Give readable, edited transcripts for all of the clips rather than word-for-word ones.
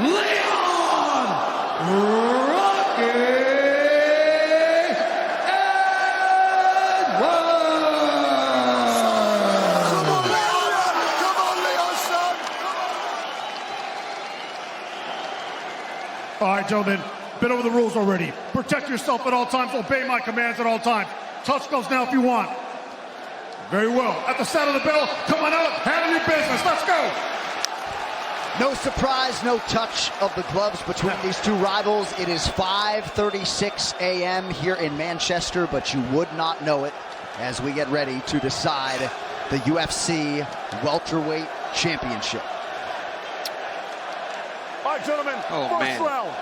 Leon Rocky Edwards. Come on, Leon, son. All right, gentlemen, been over the rules already. Protect yourself at all times, obey my commands at all times. Touch gloves now if you want. Very well. At the sound of the bell, come on out, handle your business. Let's go. No surprise, no touch of the gloves between these two rivals. It is 5:36 a.m. here in Manchester, but you would not know it as we get ready to decide the UFC welterweight championship. All right, gentlemen, first round.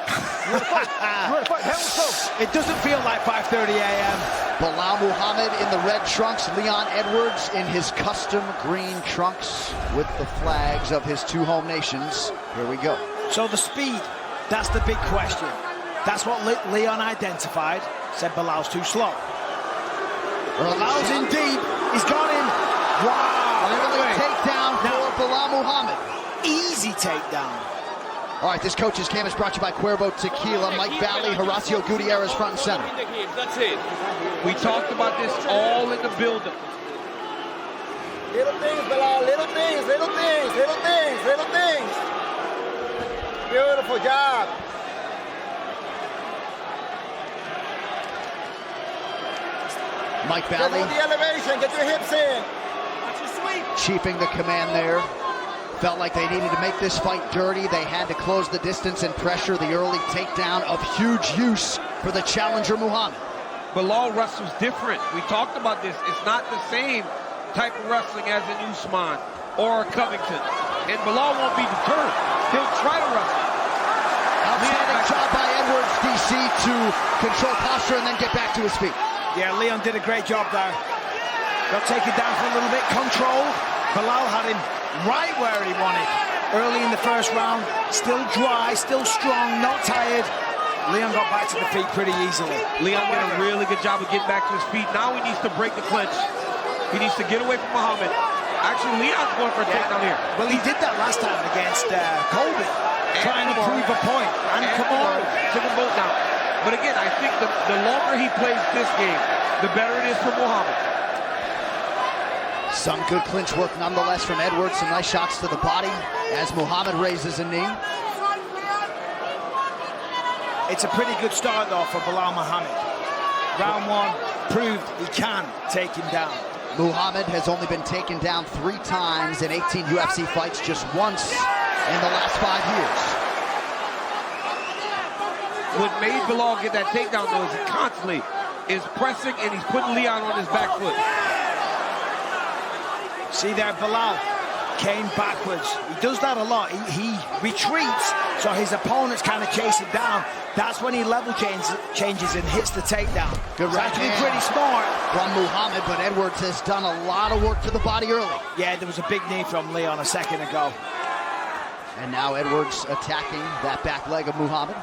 You ready to fight? Hand to toe. It doesn't feel like 5:30 a.m. Bilal Muhammad in the red trunks, Leon Edwards in his custom green trunks with the flags of his two home nations. Here we go. So the speed, that's the big question. That's what Leon identified. Said Bilal's too slow. Bilal's in deep. He's gone in. Wow. Early takedown for Bilal Muhammad. Easy takedown. All right, this coach's cam is brought to you by Cuervo Tequila. Mike Valley, Horacio Gutierrez front and center. That's it. We talked about this all in the build-up. Little things, Bilal. Little things, little things, little things, little things. Beautiful job. Mike Valley. Get the elevation. Get your hips in. Chiefing the command there. Felt like they needed to make this fight dirty. They had to close the distance and pressure the early takedown of huge use for the challenger Muhammad. Bilal wrestles different. We talked about this. It's not the same type of wrestling as an Usman or a Covington. And Bilal won't be deterred. He'll try to wrestle. Outstanding job by Edwards, DC, to control posture and then get back to his feet. Yeah, Leon did a great job there. Got taken down for a little bit. Control. Bilal had him right where he wanted. Early in the first round, still dry, still strong, not tired. Leon got back to the feet pretty easily. Leon did a really good job of getting back to his feet. Now he needs to break the clinch. He needs to get away from Muhammad. Actually, Leon's going for a takedown here. Well, he did that last time against Colby, trying to prove a point. And Kamaru took them both down. But again, I think the longer he plays this game, the better it is for Muhammad. Some good clinch work nonetheless from Edwards. Some nice shots to the body as Muhammad raises a knee. It's a pretty good start, though, for Bilal Muhammad. Round one proved he can take him down. Muhammad has only been taken down 3 times in 18 UFC fights, just once in the last 5 years. What made Bilal get that takedown, though, is he constantly is pressing and he's putting Leon on his back foot. See there, Bilal came backwards. He does that a lot. He retreats, so his opponents kind of chase him down. That's when he level changes and hits the takedown. Good right actually hand pretty smart from Muhammad, but Edwards has done a lot of work to the body early. Yeah, there was a big knee from Leon a second ago. And now Edwards attacking that back leg of Muhammad.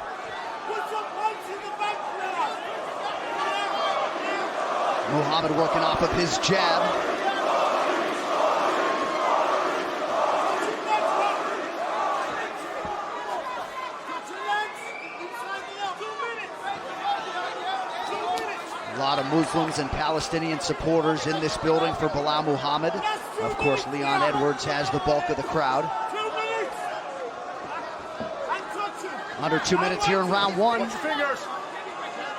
Muhammad working off of his jab. A lot of Muslims and Palestinian supporters in this building for Bilal Muhammad. Of course, Leon Edwards has the bulk of the crowd. Under 2 minutes here in round one.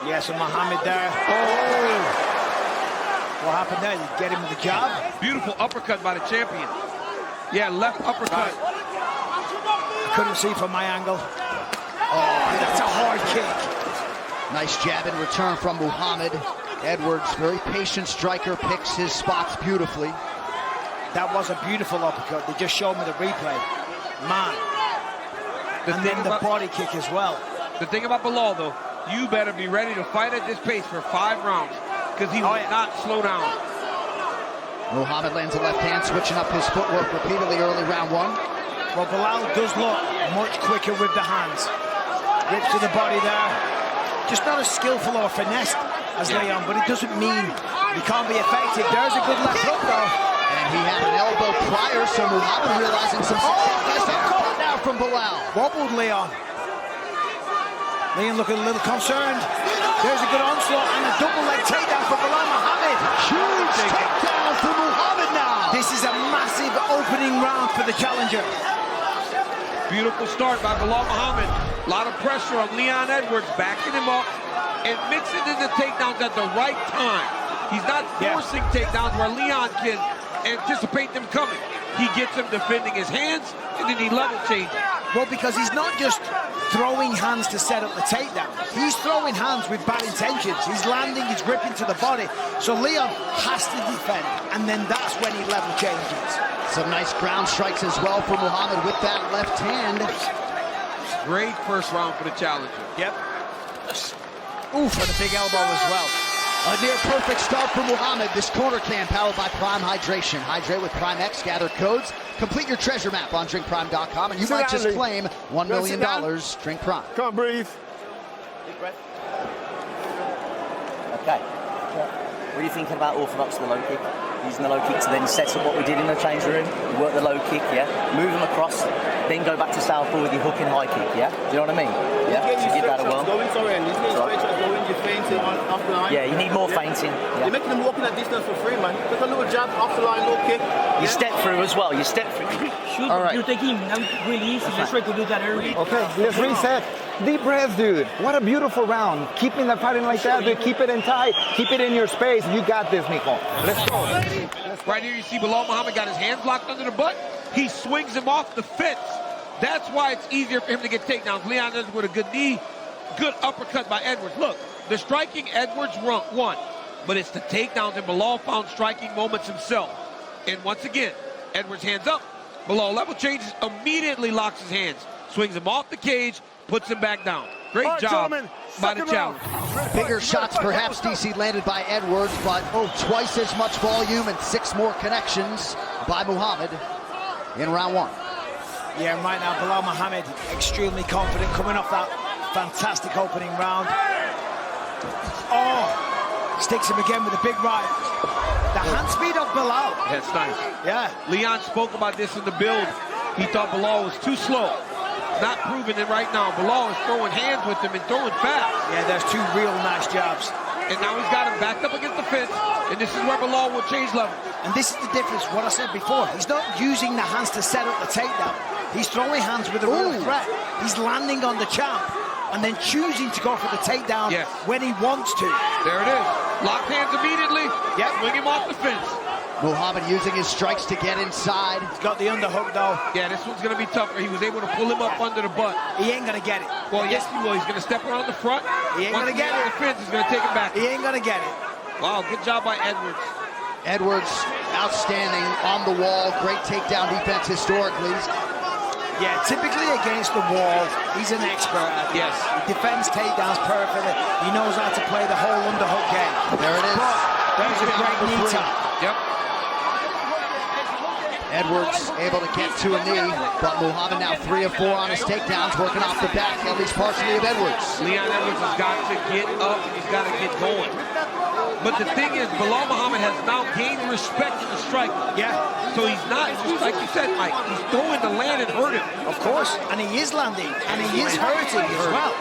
Yeah, so Muhammad there. Oh! What happened there? You get him with the jab? Beautiful uppercut by the champion. Yeah, left uppercut. Couldn't see from my angle. Oh, that's a hard kick. Nice jab in return from Muhammad. Edwards, very patient striker, picks his spots beautifully. That was a beautiful uppercut. They just showed me the replay. Man. And then the body kick as well. The thing about Bilal, though, you better be ready to fight at this pace for 5 rounds because he will not slow down. Muhammad lands a left hand, switching up his footwork repeatedly early round one. Well, Bilal does look much quicker with the hands. Rips to the body there. Just not as skillful or finessed as Leon, but it doesn't mean he can't be effective. There's a good left hook, though. And he had an elbow prior, so Muhammad realizing some success. Now from from Bilal. Wobbled Leon. Leon looking a little concerned. There's a good onslaught and a double leg takedown for Bilal Muhammad. Huge takedown for Muhammad now. This is a massive opening round for the challenger. Beautiful start by Bilal Muhammad. A lot of pressure on Leon Edwards, backing him up and mixing in the takedowns at the right time. He's not forcing takedowns where Leon can anticipate them coming. He gets him defending his hands, and then he level changes. Well, because he's not just throwing hands to set up the takedown. He's throwing hands with bad intentions. He's landing, he's gripping to the body. So Leon has to defend, and then that's when he level changes. Some nice ground strikes as well for Muhammad with that left hand. Great first round for the challenger. Yep. Ooh, for the big elbow as well. A near-perfect start for Muhammad. This corner cam powered by Prime Hydration. Hydrate with Prime X. Gather codes. Complete your treasure map on drinkprime.com, and you might just claim $1 million. Drink Prime. Come on, breathe. Deep breath. Okay. What are you thinking about orthodox to the low kick? Using the low kick to then set up what we did in the change room. You work the low kick, yeah? Move them across, then go back to southpaw with your hook and high kick, yeah? Do you know what I mean? Yeah? So give that a whirl. Yeah, you need more feinting. Yeah. You're making them walk in that distance for free, man. Just a little jab, off the line, low kick. You step through as well, you step through. Shoot, All right. you're taking now really easy. Let's try to do that early. Okay, let's reset. Deep breaths, dude. What a beautiful round. Keeping the fighting like that, dude. Keep it in tight. Keep it in your space. You got this, Nico. Let's go. Right here, you see Bilal Muhammad got his hands locked under the butt. He swings him off the fence. That's why it's easier for him to get takedowns. Leon Edwards with a good knee, good uppercut by Edwards. Look, the striking Edwards won, but it's the takedowns, and Bilal found striking moments himself. And once again, Edwards hands up. Bilal level changes, immediately locks his hands, swings him off the cage, puts him back down. Great job by the challenger. Bigger shots perhaps, DC, landed by Edwards, but twice as much volume and 6 more connections by Muhammad in round 1. Yeah, and right now, Bilal Muhammad, extremely confident, coming off that fantastic opening round. Oh, sticks him again with a big right. The hand speed of Bilal. That's nice. Yeah. Leon spoke about this in the build. He thought Bilal was too slow. Not proving it right now. Bilal is throwing hands with him and throwing fast. Yeah, there's 2 real nice jabs. And now he's got him backed up against the fence, and this is where Bilal will change level. And this is the difference, what I said before. He's not using the hands to set up the takedown. He's throwing hands with a real threat. He's landing on the champ and then choosing to go for the takedown when he wants to. There it is. Locked hands immediately. Yep. Swing him off the fence. Muhammad using his strikes to get inside. He's got the underhook, though. Yeah, this one's going to be tougher. He was able to pull him up under the butt. He ain't going to get it. Well, yes, he will. He's going to step around the front. He ain't going to get it. The fence, he's going to take him back. He ain't going to get it. Wow, good job by Edwards. Edwards, outstanding on the wall. Great takedown defense historically. Yeah, typically against the wall, he's an expert at it. Yes. He defends takedowns perfectly. He knows how to play the whole underhook game. There it is. There's a great knee tap. Yep. Edwards able to get to a knee, but Muhammad now 3 of 4 on his takedowns, working off the back, at least partially, of Edwards. Leon Edwards has got to get up, and he's got to get going. But the thing is, Bilal Muhammad has now gained respect in the striker. Yeah. So he's not, just like you said, Mike, he's throwing to land and hurt him. Of course, and he is landing, and he is hurting as well.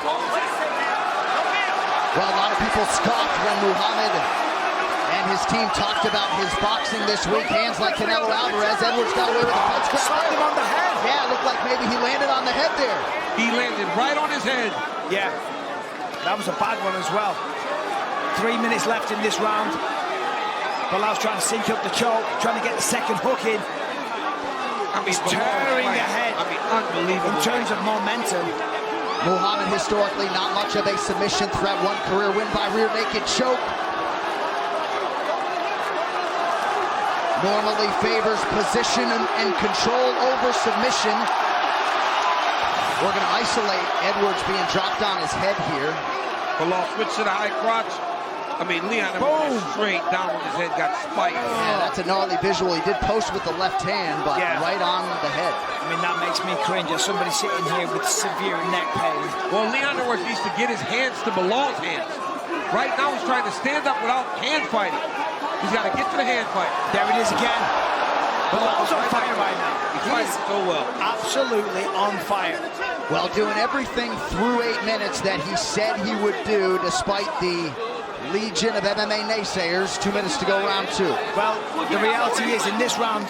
Well, a lot of people scoffed when Muhammad and his team talked about his boxing this week. Hands like Canelo Alvarez. Edwards got away with a punch grab. Slapped him on the head. Yeah, it looked like maybe he landed on the head there. He landed right on his head. Yeah, that was a bad one as well. 3 minutes left in this round. Bilal's trying to sync up the choke, trying to get the second hook in. He's tearing ahead. I mean, unbelievable. In terms of momentum. Muhammad historically not much of a submission threat. 1 career win by rear naked choke. Normally favors position and control over submission. We're going to isolate Edwards being dropped on his head here. Bilal switched to the high crotch. I mean, Leon went straight down on his head, got spiked. Yeah, that's a gnarly visual. He did post with the left hand, but right on the head. I mean, that makes me cringe as somebody sitting here with severe neck pain. Well, Leon Edwards needs to get his hands to Bilal's hands. Right now, he's trying to stand up without hand fighting. He's got to get to the hand fight. There it is again. Bilal's on fire right now. He's fighting so well. Absolutely on fire. Well, doing everything through 8 minutes that he said he would do, despite the legion of MMA naysayers. 2 minutes to go, round 2. Well, the reality is, in this round,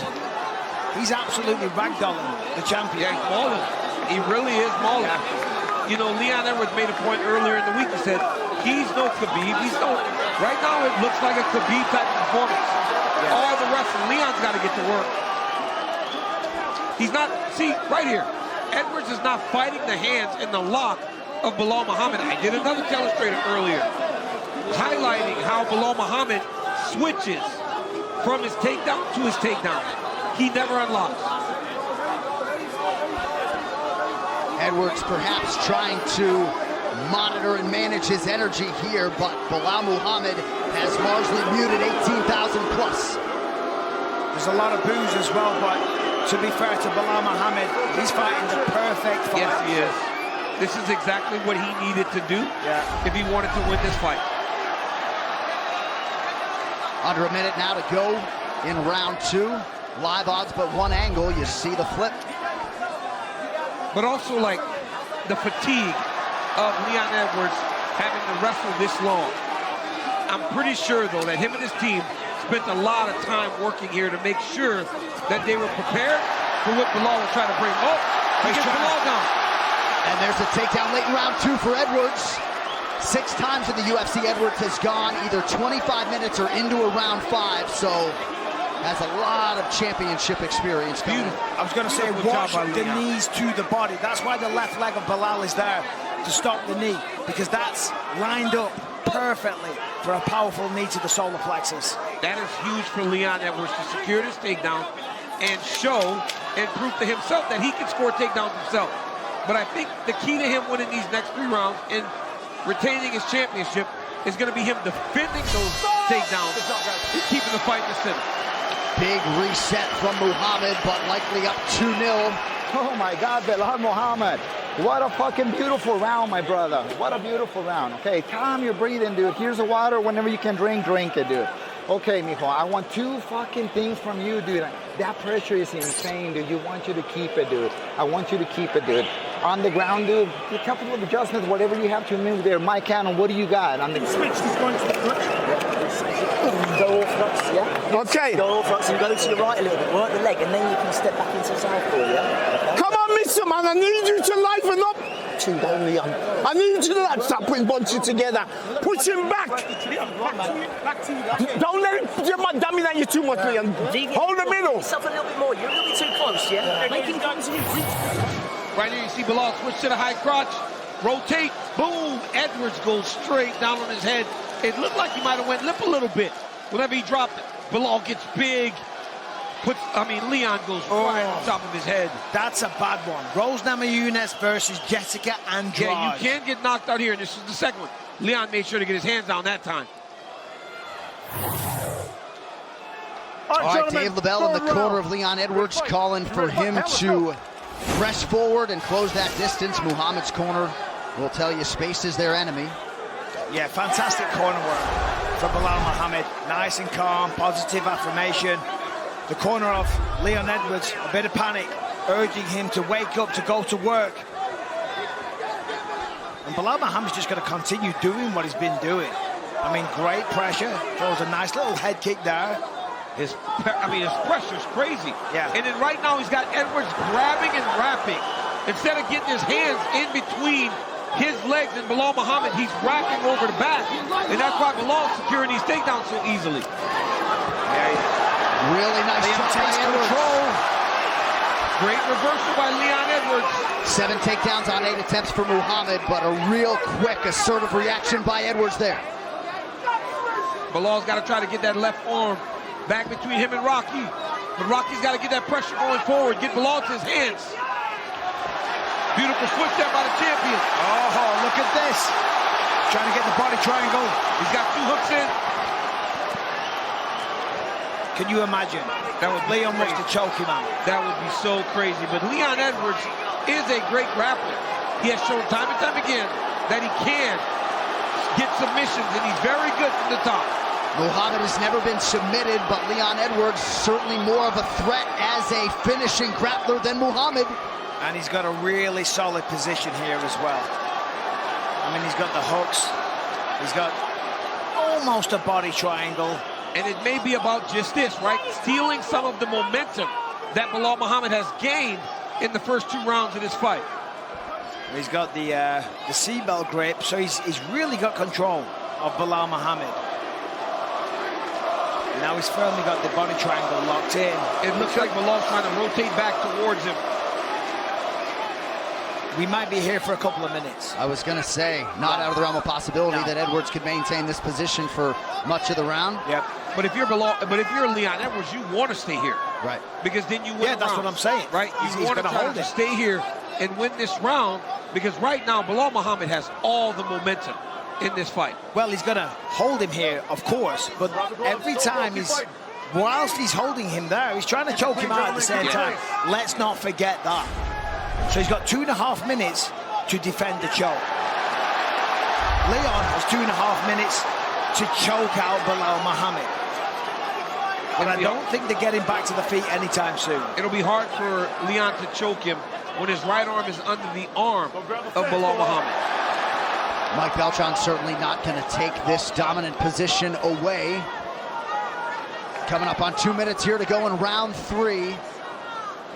he's absolutely ragdolling the champion. Yeah, he's mauling. He really is mauling. You know, Leon Edwards made a point earlier in the week. He said, he's no Khabib. He's no... Right now, it looks like a Khabib type of performance. Yeah. All the wrestling, Leon's got to get to work. He's not... See, right here. Edwards is not fighting the hands and the lock of Bilal Muhammad. I did another telestrator earlier, highlighting how Bilal Muhammad switches from his takedown to his takedown. He never unlocks. Edwards perhaps trying to monitor and manage his energy here, but Bilal Muhammad has largely muted 18,000 plus. There's a lot of boos as well, but to be fair to Bilal Muhammad, he's fighting the perfect fight. Yes, he is. This is exactly what he needed to do if he wanted to win this fight. Under a minute now to go in round 2. Live odds, but one angle. You see the flip. But also, like, the fatigue of Leon Edwards having to wrestle this long. I'm pretty sure, though, that him and his team spent a lot of time working here to make sure that they were prepared for what Bilal was trying to bring. Oh, he gets Bilal down. And there's a takedown late in round 2 for Edwards. 6 times in the UFC, Edwards has gone either 25 minutes or into a round 5, so has a lot of championship experience. I was going to say, watch the knees to the body. That's why the left leg of Bilal is there, to stop the knee, because that's lined up perfectly for a powerful knee to the solar plexus. That is huge for Leon Edwards to secure this takedown and show and prove to himself that he can score takedowns himself. But I think the key to him winning these next 3 rounds and retaining his championship is going to be him defending those takedowns and keeping the fight in the center. Big reset from Muhammad, but likely up 2-0. Oh my God, Bilal Muhammad. What a fucking beautiful round, my brother. What a beautiful round. Okay, calm your breathing, dude. Here's the water. Whenever you can drink it, dude. Okay, mijo, I want 2 fucking things from you, dude. That pressure is insane, dude. You want you to keep it, dude. I want you to keep it, dude. On the ground, dude, a couple of adjustments, whatever you have to move there. Mike Cannon, what do you got? On the switch is going to the Go orthodox, yeah? Okay. Go orthodox and go to your right a little bit. Work the leg, and then you can step back into southpaw, yeah? Okay. Come on, mister, man. I need you to liven up. 2 down, Leon. I need you to stop putting bunches together. Push him back. Don't let him dominate you too much, Leon. Hold the middle. Yourself a little bit more. You're a little bit too close, yeah? Make him come to you. Right here, you see Bilal switch to the high crotch, rotate, boom. Edwards goes straight down on his head. It looked like he might have went limp a little bit. Whenever he dropped it, Bilal gets big. Leon goes right on top of his head. That's a bad one. Rose Namajunas versus Jessica Andrade. Yeah, you can get knocked out here, and this is the second one. Leon made sure to get his hands down that time. All right, Dave LaBelle in the corner of Leon Edwards, calling for him to press forward and close that distance. Muhammad's corner will tell you space is their enemy. Yeah, fantastic corner work for Bilal Muhammad. Nice and calm, positive affirmation. The corner of Leon Edwards, a bit of panic, urging him to wake up, to go to work. And Bilal Muhammad's just going to continue doing what he's been doing. I mean, great pressure. Throws a nice little head kick there. His pressure's crazy. Yeah. And then right now he's got Edwards grabbing and wrapping. Instead of getting his hands in between his legs and Bilal Muhammad, he's wrapping over the back. And that's why Bilal's securing these takedowns so easily. Really nice shot by Edwards. Great reversal by Leon Edwards. 7 takedowns on 8 attempts for Muhammad, but a real quick, assertive reaction by Edwards there. Bilal's got to try to get that left arm back between him and Rocky. But Rocky's got to get that pressure going forward, get Bilal to his hands. Beautiful switch there by the champion. Oh, look at this. Trying to get the body triangle. He's got 2 hooks in. Can you imagine? That would Leon wants to choke him out. That would be so crazy. But Leon Edwards is a great grappler. He has shown time and time again that he can get submissions, and he's very good from the top. Muhammad has never been submitted, but Leon Edwards certainly more of a threat as a finishing grappler than Muhammad. And he's got a really solid position here as well. I mean, he's got the hooks. He's got almost a body triangle. And it may be about just this, right? Stealing some of the momentum that Bilal Muhammad has gained in the first 2 rounds of this fight. He's got the seatbelt grip, so he's really got control of Bilal Muhammad. Now he's firmly got the body triangle locked in. It looks like Bilal's trying to rotate back towards him. We might be here for a couple of minutes. I was going to say, not out of the realm of possibility that Edwards could maintain this position for much of the round. Yep. But if you're Leon Edwards, you want to stay here. Right. Because then you win. Yeah, that's what I'm saying. Right? He's You want to gonna try hold to it. stay here and win this round, because right now Bilal Muhammad has all the momentum in this fight. Well, he's going to hold him here, of course, but every time whilst he's holding him there, he's trying to choke him out at the same time. Let's not forget that. So he's got 2.5 minutes to defend the choke. Leon has 2.5 minutes to choke out Bilal Muhammad. But I don't think they're getting back to the feet anytime soon. It'll be hard for Leon to choke him when his right arm is under the arm of Bilal Muhammad. Mike Beltran certainly not going to take this dominant position away. Coming up on 2 minutes here to go in round 3.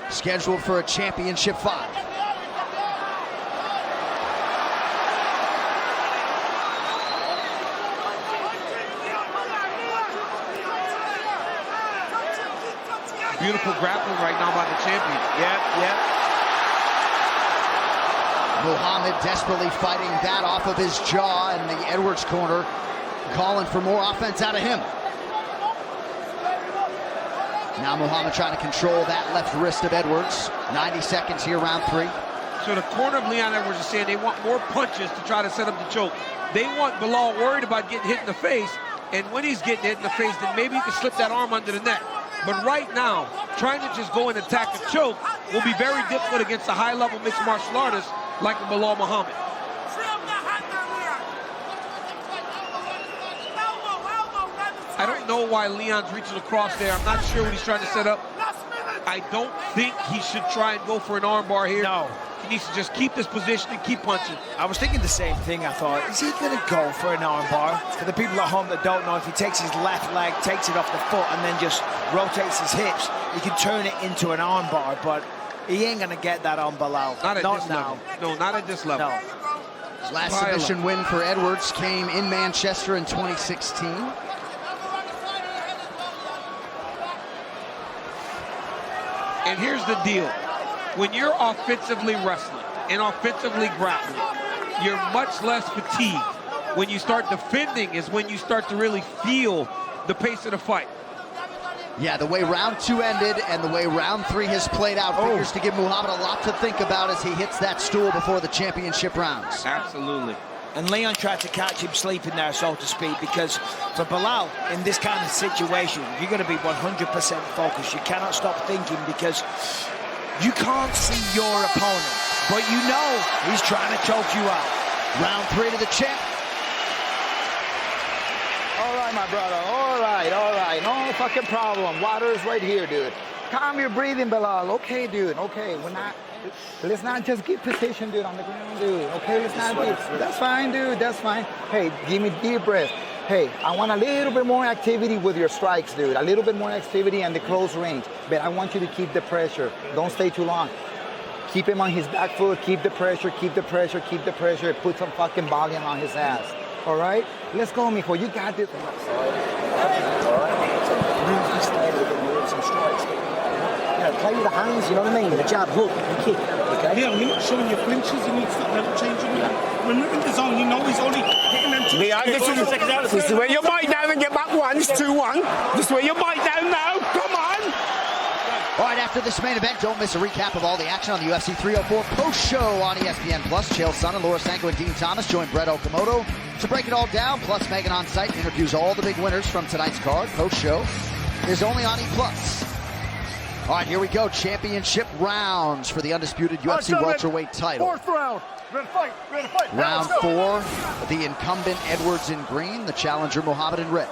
Scheduled for a championship 5. Beautiful grappling right now by the champion. Yeah. Muhammad desperately fighting that off of his jaw, and the Edwards corner calling for more offense out of him. Now Muhammad trying to control that left wrist of Edwards. 90 seconds here, round 3. So the corner of Leon Edwards is saying they want more punches to try to set up the choke. They want Bilal worried about getting hit in the face, and when he's getting hit in the face, then maybe he can slip that arm under the neck. But right now, trying to just go and attack the choke will be very difficult against a high-level mixed martial artist like Bilal Muhammad. I don't know why Leon's reaching across there. I'm not sure what he's trying to set up. I don't think he should try and go for an armbar here. No. He needs to just keep this position and keep punching. I was thinking the same thing. I thought, is he going to go for an armbar? For the people at home that don't know, if he takes his left leg, takes it off the foot, and then just rotates his hips, he can turn it into an armbar. But he ain't going to get that on Bilal. Not at this now. level. No, not at this level. No. Last submission win for Edwards came in Manchester in 2016. And here's the deal. When you're offensively wrestling and offensively grappling, you're much less fatigued. When you start defending is when you start to really feel the pace of the fight. Yeah, the way round 2 ended and the way round 3 has played out figures to give Muhammad a lot to think about as he hits that stool before the championship rounds. Absolutely. And Leon tried to catch him sleeping there, so to speak, because for Bilal, in this kind of situation, you're going to be 100% focused. You cannot stop thinking because you can't see your opponent, but you know he's trying to choke you out. Round 3 to the champ. All right, my brother. All right. No fucking problem. Water is right here, dude. Calm your breathing, Bilal. Okay, dude. Okay, let's not just get position, dude, on the ground, dude. Okay, let's not get. That's fine, dude. That's fine. Hey, give me deep breath. Hey, I want a little bit more activity with your strikes, dude. A little bit more activity and the close range. But I want you to keep the pressure. Don't stay too long. Keep him on his back foot. Keep the pressure. Keep the pressure. Keep the pressure. Put some fucking volume on his ass. All right? Let's go, mijo. You got this. All right. Move the style a bit more, some strikes. Play with the hands, you know what I mean? The jab, hook, the kick. Okay? Yeah, you're not showing your flinches. You need to start level changing that. When we're in the zone, you know he's only hitting them two. Leon, this is where you bite down and get back once, 2-1. This is where you bite down now. Come on. All right, after this main event, don't miss a recap of all the action on the UFC 304 post-show on ESPN+. Chael Sonnen, Laura Sanko, and Dean Thomas join Brett Okamoto to break it all down. Plus, Megan on site interviews all the big winners from tonight's card. Post-show is only on E+. All right, here we go. Championship rounds for the undisputed UFC welterweight title. 4th round. Ready to fight. Ready to fight. Round 4, the incumbent Edwards in green, the challenger Muhammad in red.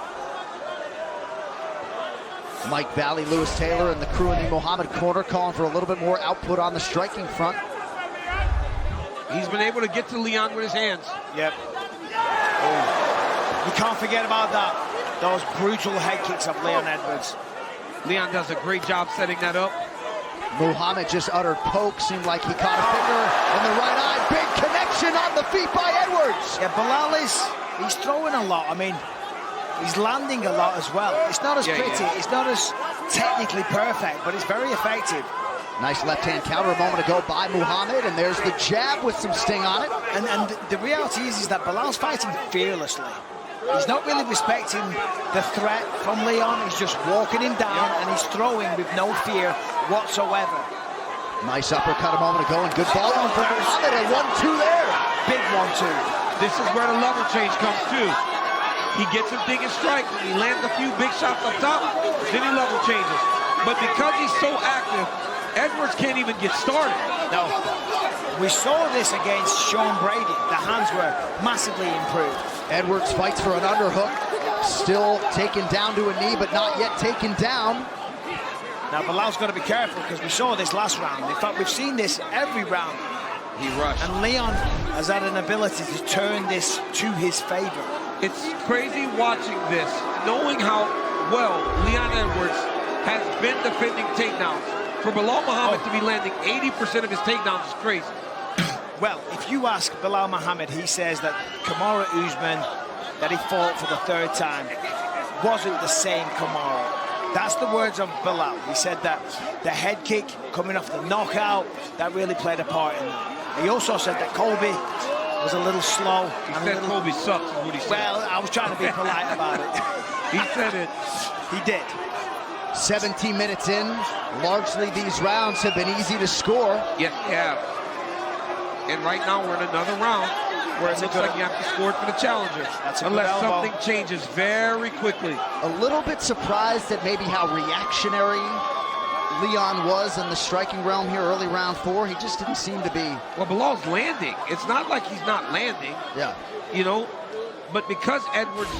Mike Valley, Lewis Taylor, and the crew in the Muhammad corner calling for a little bit more output on the striking front. He's been able to get to Leon with his hands. Yep. Oh. You can't forget about that. Those brutal head kicks of Leon Edwards. Leon does a great job setting that up. Muhammad just uttered poke. Seemed like he caught a finger in the right eye. Big connection on the feet by Edwards. Yeah, Bilal he's throwing a lot. I mean, he's landing a lot as well. It's not as pretty. Yeah. It's not as technically perfect, but it's very effective. Nice left-hand counter a moment ago by Muhammad, and there's the jab with some sting on it. And the reality is that Bilal's fighting fearlessly. He's not really respecting the threat from Leon. He's just walking him down, and he's throwing with no fear whatsoever. Nice uppercut a moment ago, and good volume from Muhammad. A 1-2 there. Big 1-2. This is where the level change comes too. He gets him digging strikes, and he lands a few big shots up top, then he level changes. But because he's so active, Edwards can't even get started. No. We saw this against Sean Brady. The hands were massively improved. Edwards fights for an underhook. Still taken down to a knee, but not yet taken down. Now, Bilal's got to be careful because we saw this last round. In fact, we've seen this every round. He rushed. And Leon has had an ability to turn this to his favor. It's crazy watching this, knowing how well Leon Edwards has been defending takedowns. For Bilal Muhammad to be landing 80% of his takedowns is crazy. Well, if you ask Bilal Muhammad, he says that Kamaru Usman, that he fought for the third time, wasn't the same Kamaru. That's the words of Bilal. He said that the head kick coming off the knockout, that really played a part in that. He also said that Colby was a little slow. He said Colby sucks, is what he said. Well, I was trying to be polite about it. He said it. He did. 17 minutes in, largely these rounds have been easy to score. Yes, they have. And right now we're in another round where it looks like you have to score it for the challenger. Unless something changes very quickly. A little bit surprised at maybe how reactionary Leon was in the striking realm here early round 4. He just didn't seem to be. Well, Bilal's landing. It's not like he's not landing. Yeah. You know, but because Edwards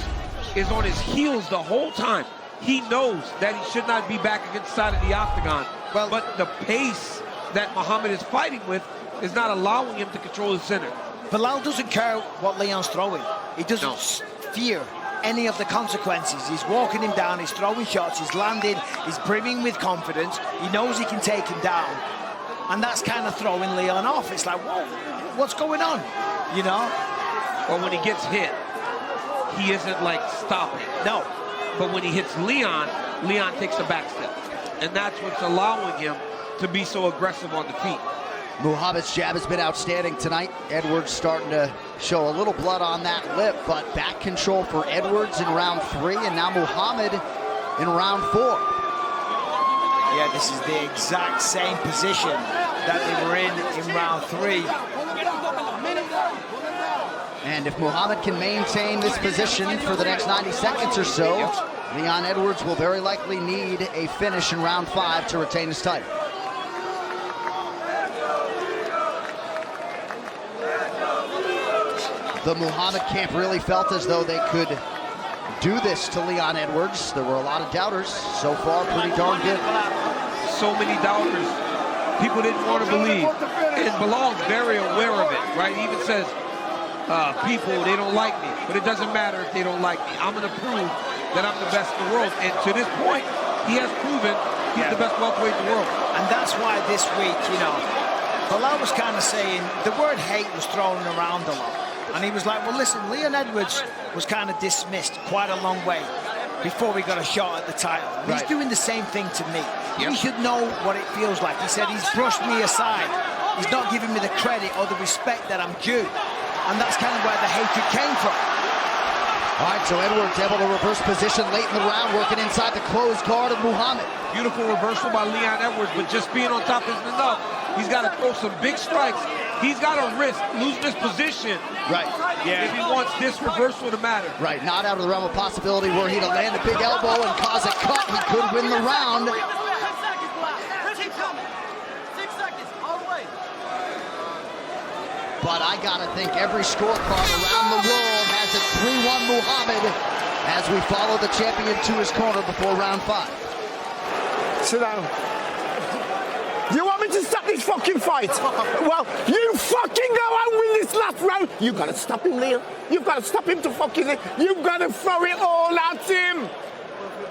is on his heels the whole time, he knows that he should not be back against the side of the octagon. Well, but the pace that Muhammad is fighting with is not allowing him to control the center. Bilal doesn't care what Leon's throwing. He doesn't fear any of the consequences. He's walking him down, he's throwing shots, he's landing, he's brimming with confidence. He knows he can take him down. And that's kind of throwing Leon off. It's like, whoa, what's going on? You know? Or when he gets hit, he isn't like stopping. No. But when he hits Leon, Leon takes a back step. And that's what's allowing him to be so aggressive on the feet. Muhammad's jab has been outstanding tonight. Edwards starting to show a little blood on that lip, but back control for Edwards in round 3, and now Muhammad in round 4. Yeah, this is the exact same position that they were in round 3. And if Muhammad can maintain this position for the next 90 seconds or so, Leon Edwards will very likely need a finish in round 5 to retain his title. The Muhammad camp really felt as though they could do this to Leon Edwards. There were a lot of doubters. So far, pretty darn good. So many doubters. People didn't want to believe. And Bilal's very aware of it, right? He even says, people, they don't like me. But it doesn't matter if they don't like me. I'm going to prove that I'm the best in the world. And to this point, he has proven he's the best welterweight in the world. And that's why this week, you know, Bilal was kind of saying, the word hate was thrown around a lot. And he was like, well, listen, Leon Edwards was kind of dismissed quite a long way before we got a shot at the title. He's doing the same thing to me. He should know what it feels like. He said he's brushed me aside. He's not giving me the credit or the respect that I'm due. And that's kind of where the hatred came from. All right, so Edwards able to reverse position late in the round, working inside the closed guard of Muhammad. Beautiful reversal by Leon Edwards, but just being on top isn't enough. He's got to throw some big strikes. He's got to risk losing his position. Right. Yeah. If he wants this reversal to matter. Right. Not out of the realm of possibility were he to land a big elbow and cause a cut. He could win the round. 6 seconds. All the way. But I got to think every scorecard around the world has it 3-1 Muhammad as we follow the champion to his corner before round 5. Sit down. You want me to stop this fucking fight? Well, you fucking go and win this last round. You gotta stop him, Leon. You've got to stop him to fucking... You've got to throw it all at him.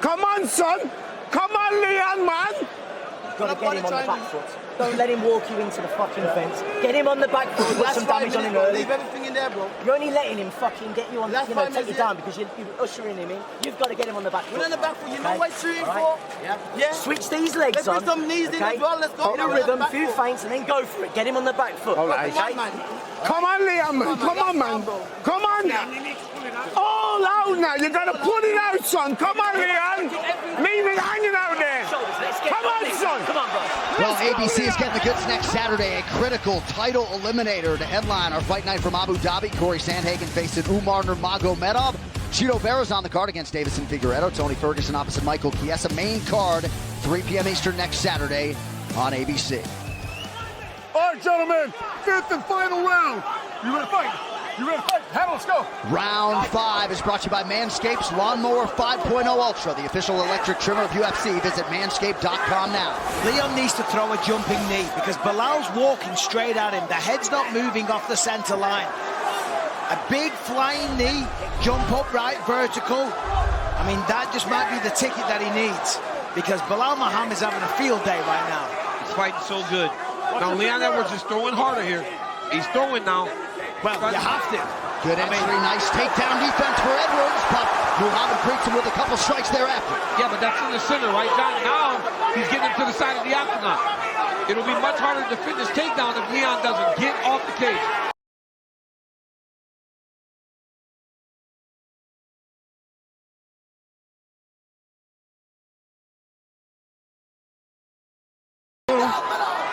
Come on, son. Come on, Leon, man. You've got to get him on the back foot. Don't let him walk you into the fucking fence. Get him on the back foot, put some damage on him early. Leave everything in there, bro. You're only letting him fucking get you on, take you down because you're ushering him in. You've got to get him on the back foot. We're on the back foot. You know what he's shooting for? Yeah. Switch these legs Let's on. put some knees in as well. Let's go. Get a rhythm, few feints, and then go for it. Get him on the back foot. All right. Okay? Come on, Leon, man. Come on, man. Come on. All out now. You got to put it out, son. Come on, Leon. Leave it hanging out there. Come on, son. Come on, bro. Well, ABC is getting the goods next Saturday. A critical title eliminator to headline our fight night from Abu Dhabi. Corey Sandhagen facing Umar Nurmagomedov. Chito Vera's on the card against Davison Figueiredo. Tony Ferguson opposite Michael Chiesa. Main card, 3 p.m. Eastern next Saturday on ABC. All right, gentlemen, 5th and final round. You ready to fight? You ready to fight? Handle, let's go. Round 5 is brought to you by Manscaped's Lawnmower 5.0 Ultra, the official electric trimmer of UFC. Visit manscaped.com now. Leon needs to throw a jumping knee because Bilal's walking straight at him. The head's not moving off the center line. A big flying knee, jump upright, vertical. I mean, that just might be the ticket that he needs because Bilal Muhammad's having a field day right now. He's fighting so good. Now, Leon Edwards is throwing harder here. He's throwing now. Well, you have to. Good entry, nice takedown defense for Edwards, but Muhammad greets him with a couple strikes thereafter. Yeah, but that's in the center, right, John? Now he's getting him to the side of the octagon. It'll be much harder to defend this takedown if Leon doesn't get off the cage.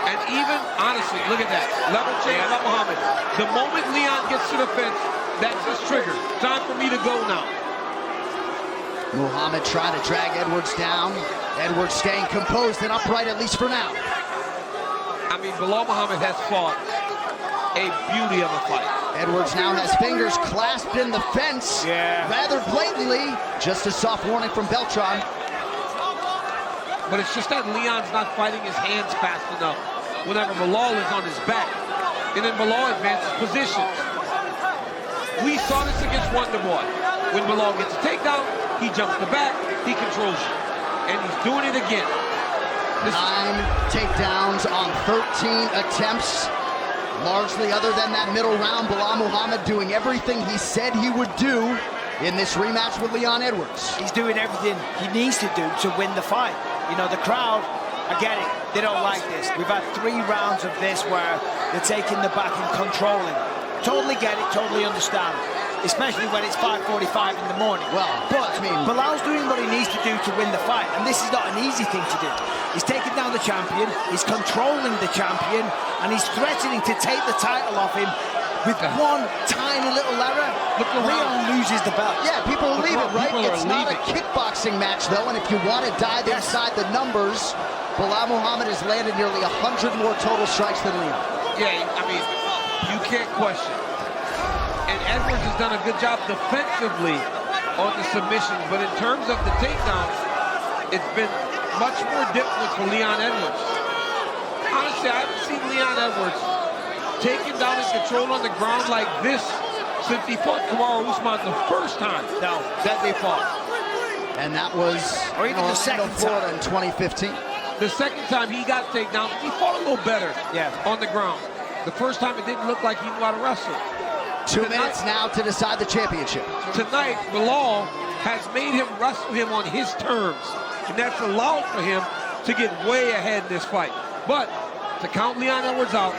And even, honestly, look at that. Level change by Muhammad. The moment Leon gets to the fence, that's his trigger. Time for me to go now. Muhammad trying to drag Edwards down. Edwards staying composed and upright, at least for now. I mean, Bilal Muhammad has fought a beauty of a fight. Edwards now has fingers clasped in the fence. Rather blatantly. Just a soft warning from Beltran. But it's just that Leon's not fighting his hands fast enough whenever Bilal is on his back. And then Bilal advances positions. We saw this against Wonderboy. When Bilal gets a takedown, he jumps the back, he controls you. And he's doing it again. 9 takedowns on 13 attempts. Largely other than that middle round, Bilal Muhammad doing everything he said he would do in this rematch with Leon Edwards. He's doing everything he needs to do to win the fight. You know, the crowd, I get it, they don't like this. We've had 3 rounds of this where they're taking the back and controlling. Totally get it, totally understand. Especially when it's 5:45 in the morning. Well, but I mean, Bilal's doing what he needs to do to win the fight, and this is not an easy thing to do. He's taking down the champion, he's controlling the champion, and he's threatening to take the title off him with one tiny little error. Look around. Leon loses the belt. Yeah, people will leave it, right? It's not a kickboxing match, though, and if you want to dive inside the numbers, Bilal Muhammad has landed nearly 100 more total strikes than Leon. Yeah, I mean, you can't question. And Edwards has done a good job defensively on the submissions, but in terms of the takedowns, it's been much more difficult for Leon Edwards. Honestly, I haven't seen Leon Edwards taken down and controlled on the ground like this since he fought Kamaru Usman the first time that they fought. And that was or even the second Florida in 2015. The second time he got takedown, he fought a little better on the ground. The first time it didn't look like he knew how to wrestle. 2 minutes now to decide the championship. Tonight, Bilal has made him wrestle him on his terms, and that's allowed for him to get way ahead in this fight. But to count Leon Edwards out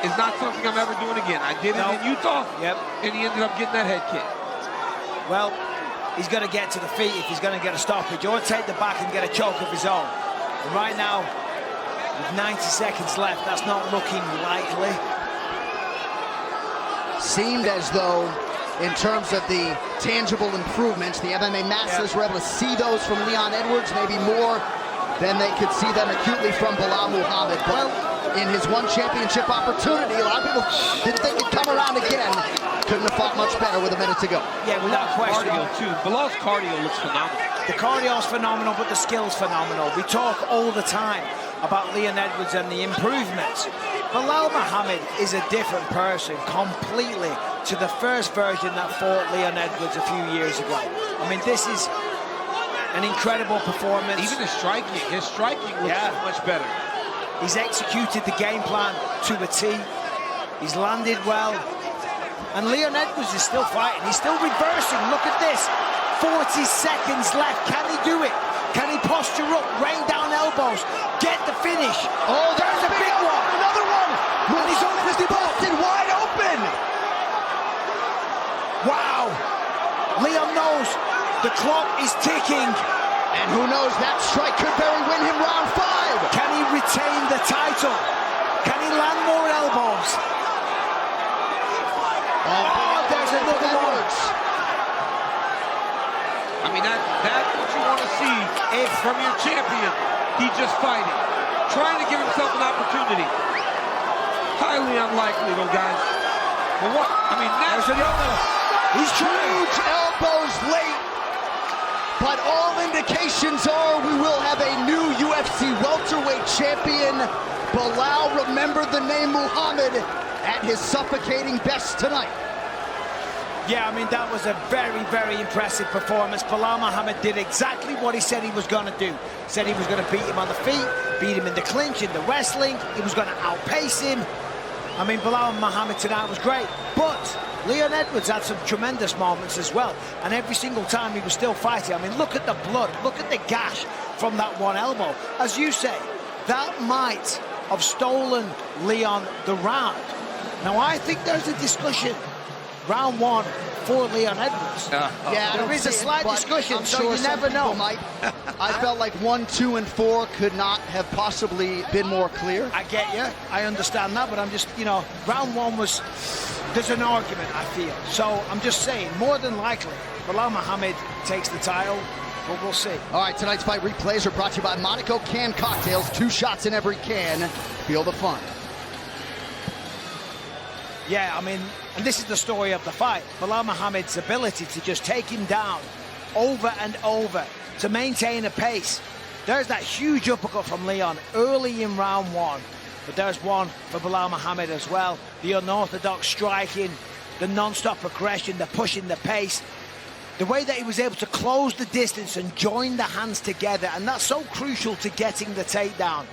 is not something I'm ever doing again. I did it in Utah, and he ended up getting that head kick. Well, he's going to get to the feet if he's going to get a stoppage, or take the back and get a choke of his own. And right now, with 90 seconds left, that's not looking likely. Seemed as though, in terms of the tangible improvements, the MMA masters were able to see those from Leon Edwards, maybe more than they could see them acutely from Bilal Muhammad. But in his one championship opportunity, a lot of people didn't think he'd come around again. Couldn't have fought much better with a minute to go. Yeah, without question. Cardio, too. Bilal's cardio looks phenomenal. The cardio's phenomenal, but the skill's phenomenal. We talk all the time about Leon Edwards and the improvements. Bilal Muhammad is a different person completely to the first version that fought Leon Edwards a few years ago. I mean, this is an incredible performance. Even his striking looks so much better. He's executed the game plan to a T. He's landed well. And Leon Edwards is still fighting. He's still reversing. Look at this. 40 seconds left. Can he do it? Can he posture up, rain down elbows, get the finish? Oh, there's a big one. Another one. And he's almost busted wide open. Wow. Leon knows the clock is ticking. And who knows, that strike could very win him round 5. Can he retain the title? Can he land more elbows? Oh, there's another one. I mean, that's what you want to see from your champion. He just fighting, trying to give himself an opportunity. Highly unlikely, though, guys. But what? I mean, there's another. He's trying. Huge elbows late. But all indications are we will have a new UFC welterweight champion. Bilal remembered the name Muhammad at his suffocating best tonight. Yeah, I mean, that was a very, very impressive performance. Bilal Muhammad did exactly what he said he was going to do. Said he was going to beat him on the feet, beat him in the clinch, in the wrestling. He was going to outpace him. I mean, Bilal Muhammad tonight was great. But Leon Edwards had some tremendous moments as well. And every single time he was still fighting. I mean, look at the blood. Look at the gash from that one elbow. As you say, that might have stolen Leon the round. Now, I think there's a discussion. Round 1 for Leon Edwards. Yeah, there is a slight discussion, so sure you never know. I felt like 1, 2, and 4 could not have possibly been more clear. I get you. I understand that, but I'm just, you know, round 1 was, there's an argument, I feel. So I'm just saying, more than likely, Bilal Muhammad takes the title, but we'll see. All right, tonight's fight replays are brought to you by Monaco Can Cocktails. 2 shots in every can. Feel the fun. Yeah, I mean, and this is the story of the fight. Bilal Muhammad's ability to just take him down over and over, to maintain a pace. There's that huge uppercut from Leon early in round 1. But there's one for Bilal Muhammad as well. The unorthodox striking, the non-stop aggression, the pushing the pace. The way that he was able to close the distance and join the hands together. And that's so crucial to getting the takedown.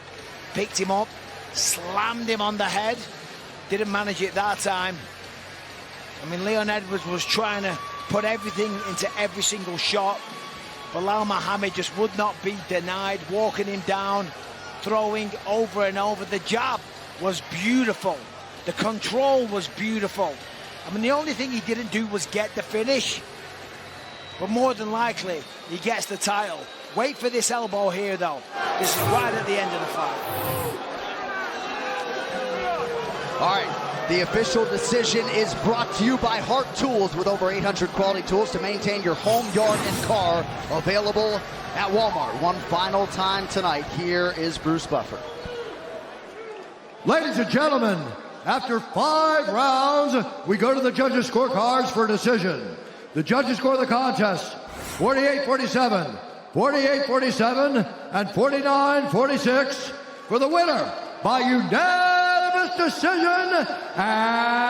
Picked him up, slammed him on the head. Didn't manage it that time. I mean, Leon Edwards was trying to put everything into every single shot. Bilal Muhammad just would not be denied, walking him down, throwing over and over. The jab was beautiful. The control was beautiful. I mean, the only thing he didn't do was get the finish. But more than likely, he gets the title. Wait for this elbow here, though. This is right at the end of the fight. All right, the official decision is brought to you by Hart Tools, with over 800 quality tools to maintain your home, yard, and car. Available at Walmart. One final time tonight. Here is Bruce Buffer. Ladies and gentlemen, after 5 rounds, we go to the judges' scorecards for decision. The judges score the contest 48-47, 48-47, and 49-46 for the winner by unanimous decision and